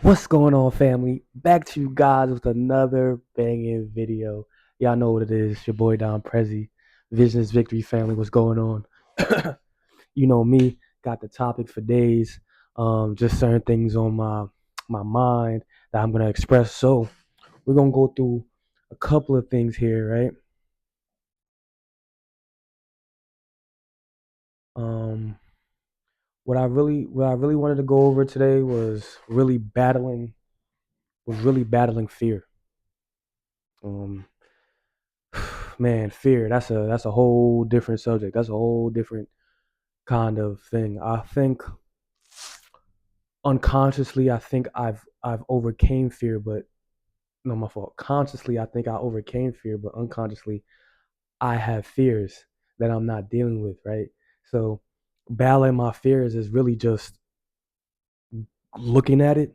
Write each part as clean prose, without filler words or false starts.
What's going on, family? Back to you guys with another banging video. Y'all know what it is. Your boy Don Prezi, Visions Victory family. What's going on? You know me. Got the topic for days. Just certain things on my mind that I'm gonna express. So we're gonna go through a couple of things here, right? Um, what I really wanted to go over today was really battling fear. Um, Man, fear, that's a whole different subject. That's a whole different kind of thing. I think unconsciously, I think I've overcame fear, but no, my fault. Consciously, I think I overcame fear, but unconsciously, I have fears that I'm not dealing with, right? So battling my fears is really just looking at it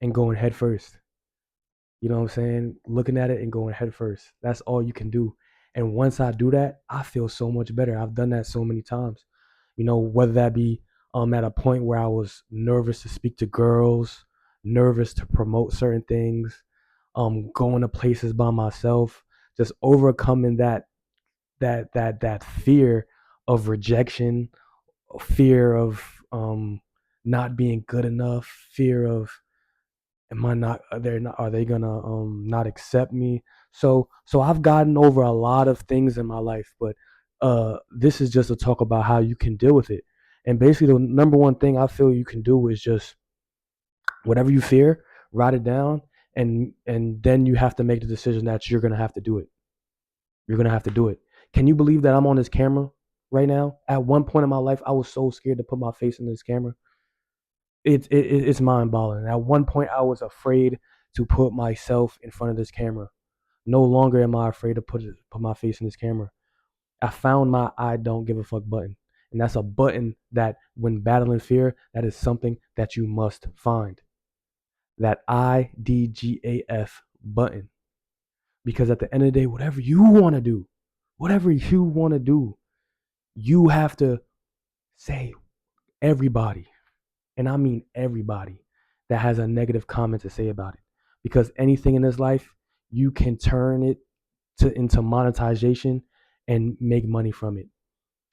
and going head first. You know what I'm saying? Looking at it and going head first. That's all you can do. And once I do that, I feel so much better. I've done that so many times. Whether that be at a point where I was nervous to speak to girls, nervous to promote certain things, going to places by myself, just overcoming that fear of rejection, fear of not being good enough, fear of am I not are they gonna not accept me? So I've gotten over a lot of things in my life, but this is just to talk about how you can deal with it. And basically the number one thing I feel you can do is just whatever you fear, write it down, and then you have to make the decision that you're gonna have to do it. You're gonna have to do it. Can you believe that I'm on this camera right now? At one point in my life, I was so scared to put my face in this camera. It's mind boggling. At one point, I was afraid to put myself in front of this camera. No longer am I afraid to put my face in this camera. I found my I don't give a fuck button, and that's a button that, when battling fear, that is something that you must find. That IDGAF button, because at the end of the day, whatever you want to do, you have to say everybody, and I mean everybody, that has a negative comment to say about it. Because anything in this life, you can turn it into monetization and make money from it.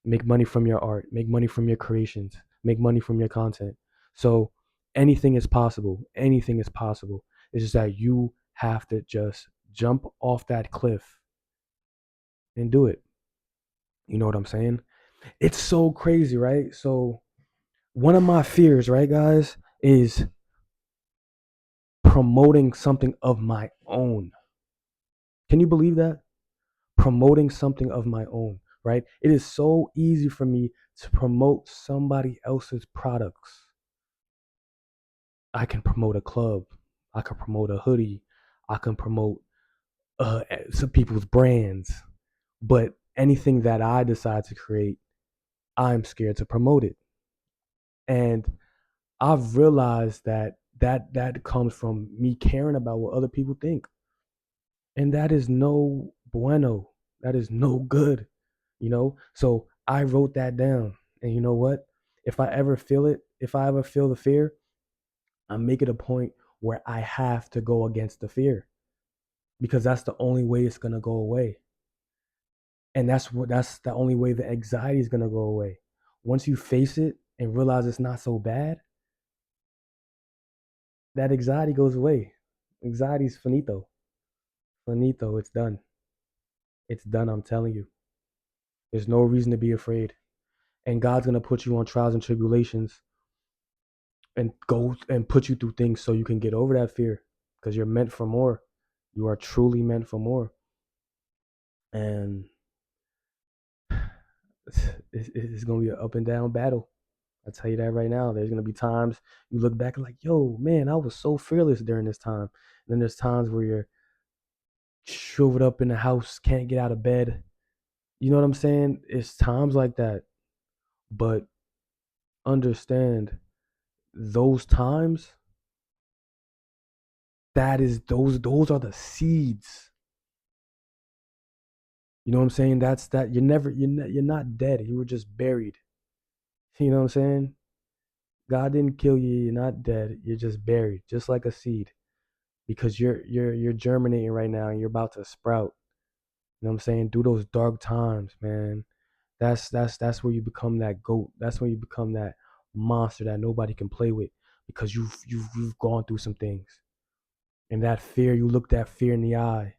Make money from your art, make money from your creations, make money from your content. So anything is possible. Anything is possible. It's just that you have to just jump off that cliff and do it. You know what I'm saying? It's so crazy, right? So one of my fears, right, guys, is promoting something of my own. Can you believe that? Promoting something of my own, right? It is so easy for me to promote somebody else's products. I can promote a club, I can promote a hoodie, I can promote some people's brands, but anything that I decide to create, I'm scared to promote it. And I've realized that comes from me caring about what other people think. And that is no bueno. That is no good. So I wrote that down. And you know what? If I ever feel the fear, I make it a point where I have to go against the fear, because that's the only way it's gonna go away. And that's the only way the anxiety is gonna go away. Once you face it and realize it's not so bad, that anxiety goes away. Anxiety's finito. Finito, it's done. It's done, I'm telling you. There's no reason to be afraid. And God's gonna put you on trials and tribulations and go and put you through things so you can get over that fear, because you're meant for more. You are truly meant for more. And it's gonna be an up and down battle. I'll tell you that right now. There's gonna be times you look back and like, yo, man, I was so fearless during this time. And then there's times where you're shriveled up in the house, can't get out of bed. You know what I'm saying? It's times like that. But understand, those times, those are the seeds. You know what I'm saying? That's that you're not dead. You were just buried. You know what I'm saying? God didn't kill you. You're not dead. You're just buried, just like a seed, because you're germinating right now and you're about to sprout. You know what I'm saying? Through those dark times, man. That's where you become that goat. That's when you become that monster that nobody can play with because you've gone through some things. And that fear, you look that fear in the eye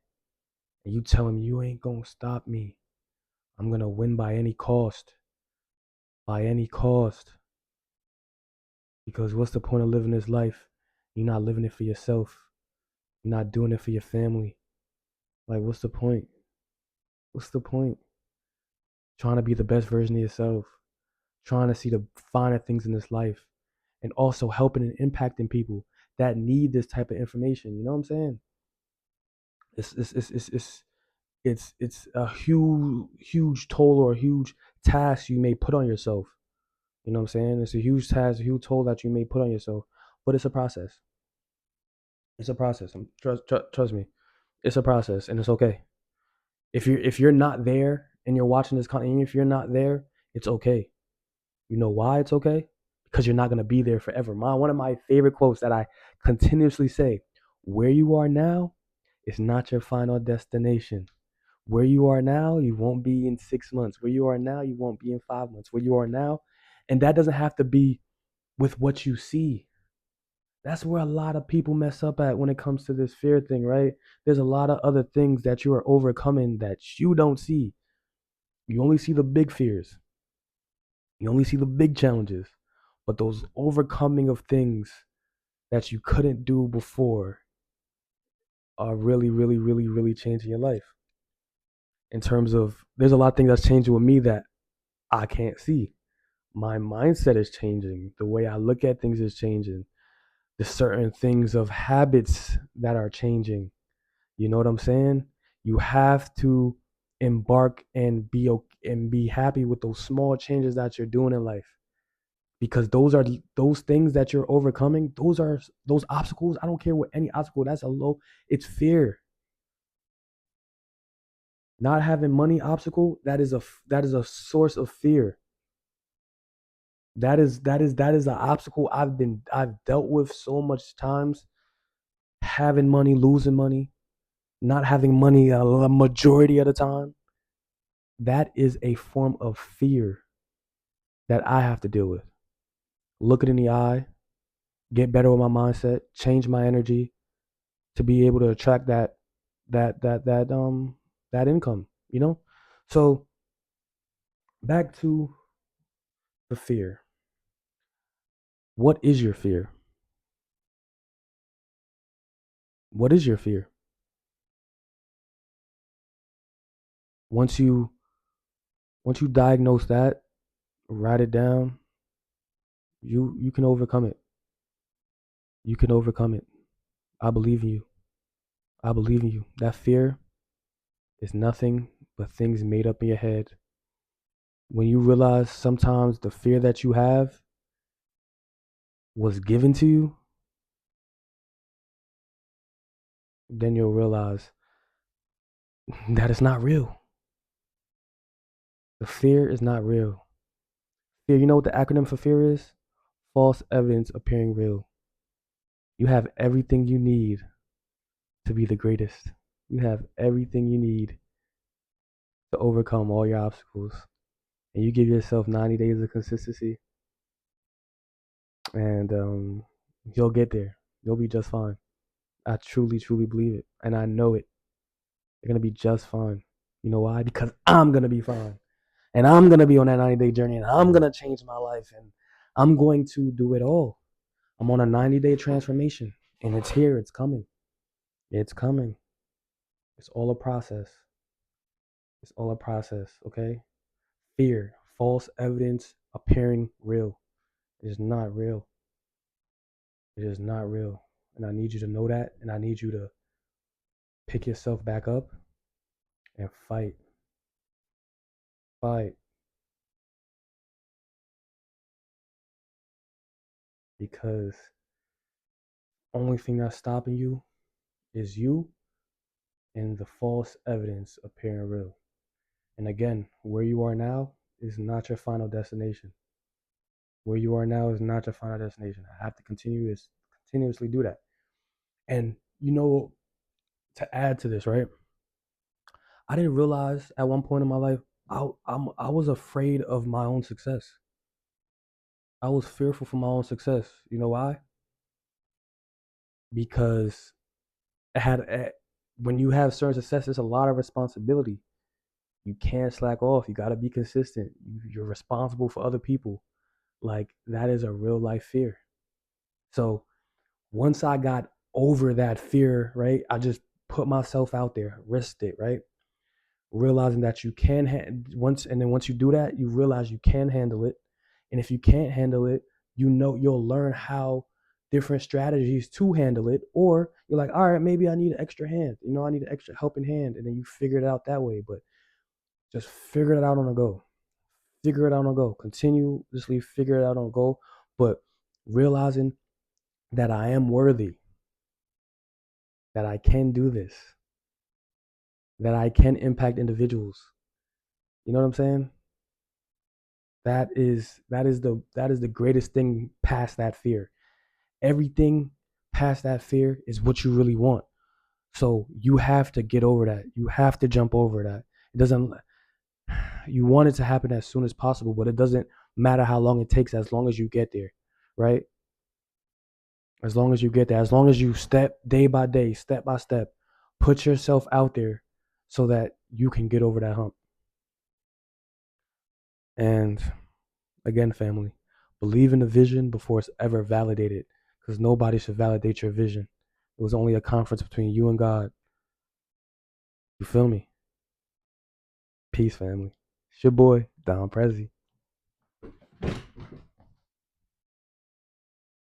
and you tell him you ain't gonna stop me. I'm gonna win by any cost. By any cost. Because what's the point of living this life? You're not living it for yourself. You're not doing it for your family. Like, what's the point? What's the point? Trying to be the best version of yourself, trying to see the finer things in this life, and also helping and impacting people that need this type of information. You know what I'm saying? It's a huge toll or a huge task you may put on yourself. You know what I'm saying? It's a huge task, a huge toll that you may put on yourself, but it's a process. It's a process. Trust me, it's a process, and it's okay. If you're not there and you're watching this content, if you're not there, it's okay. You know why it's okay? Because you're not gonna be there forever. One of my favorite quotes that I continuously say: "Where you are now is not your final destination. Where you are now, you won't be in 6 months. Where you are now, you won't be in 5 months. Where you are now, and that doesn't have to be with what you see. That's where a lot of people mess up at when it comes to this fear thing, right? There's a lot of other things that you are overcoming that you don't see. You only see the big fears. You only see the big challenges. But those overcoming of things that you couldn't do before are really, really, really, really changing your life. In terms of, there's a lot of things that's changing with me that I can't see. My mindset is changing. The way I look at things is changing. There's certain things of habits that are changing. You know what I'm saying? You have to embark and be happy with those small changes that you're doing in life, because those things that you're overcoming. Those obstacles. I don't care what any obstacle. That's a low. It's fear. Not having money obstacle. That is a source of fear. That is an obstacle I've dealt with so much times. Having money, losing money, not having money a majority of the time. That is a form of fear that I have to deal with. Look it in the eye, get better with my mindset, change my energy to be able to attract that income, you know? So back to the fear. What is your fear? What is your fear? Once you once you diagnose that, write it down, you can overcome it. You can overcome it. I believe in you. I believe in you. That fear is nothing but things made up in your head. When you realize sometimes the fear that you have was given to you, then you'll realize that it's not real. The fear is not real. Fear, you know what the acronym for fear is? False evidence appearing real. You have everything you need to be the greatest. You have everything you need to overcome all your obstacles. And you give yourself 90 days of consistency, and you'll get there. You'll be just fine. I truly, truly believe it. And I know it. You're going to be just fine. You know why? Because I'm going to be fine. And I'm going to be on that 90-day journey, and I'm going to change my life, and I'm going to do it all. I'm on a 90-day transformation, and it's here. It's coming. It's coming. It's all a process. It's all a process, okay? Fear, false evidence appearing real. It is not real. It is not real. And I need you to know that, and I need you to pick yourself back up and fight. Fight. Because only thing that's stopping you is you and the false evidence appearing real. And again, where you are now is not your final destination. Where you are now is not your final destination. I have to continuously do that. And to add to this, right? I didn't realize at one point in my life I was afraid of my own success. I was fearful for my own success. You know why? Because it had when you have certain success, there's a lot of responsibility. You can't slack off. You got to be consistent. You're responsible for other people. Like that is a real life fear. So once I got over that fear, right, I just put myself out there, risked it, right? Realizing that you can once you do that, you realize you can handle it. And if you can't handle it, you'll learn how different strategies to handle it. Or you're like, all right, maybe I need an extra hand. I need an extra helping hand, and then you figure it out that way. But just figure it out on the go. Figure it out on the go. Continuously figure it out on the go. But realizing that I am worthy, that I can do this, that I can impact individuals. You know what I'm saying? That is the greatest thing past that fear. Everything past that fear is what you really want. So you have to get over that. You have to jump over that. It doesn't you want it to happen as soon as possible, but it doesn't matter how long it takes as long as you get there, right? As long as you get there, as long as you step day by day, step by step, put yourself out there so that you can get over that hump. And again, family, believe in the vision before it's ever validated, because nobody should validate your vision. It was only a conference between you and God. You feel me? Peace, family. It's your boy, Don Prezi.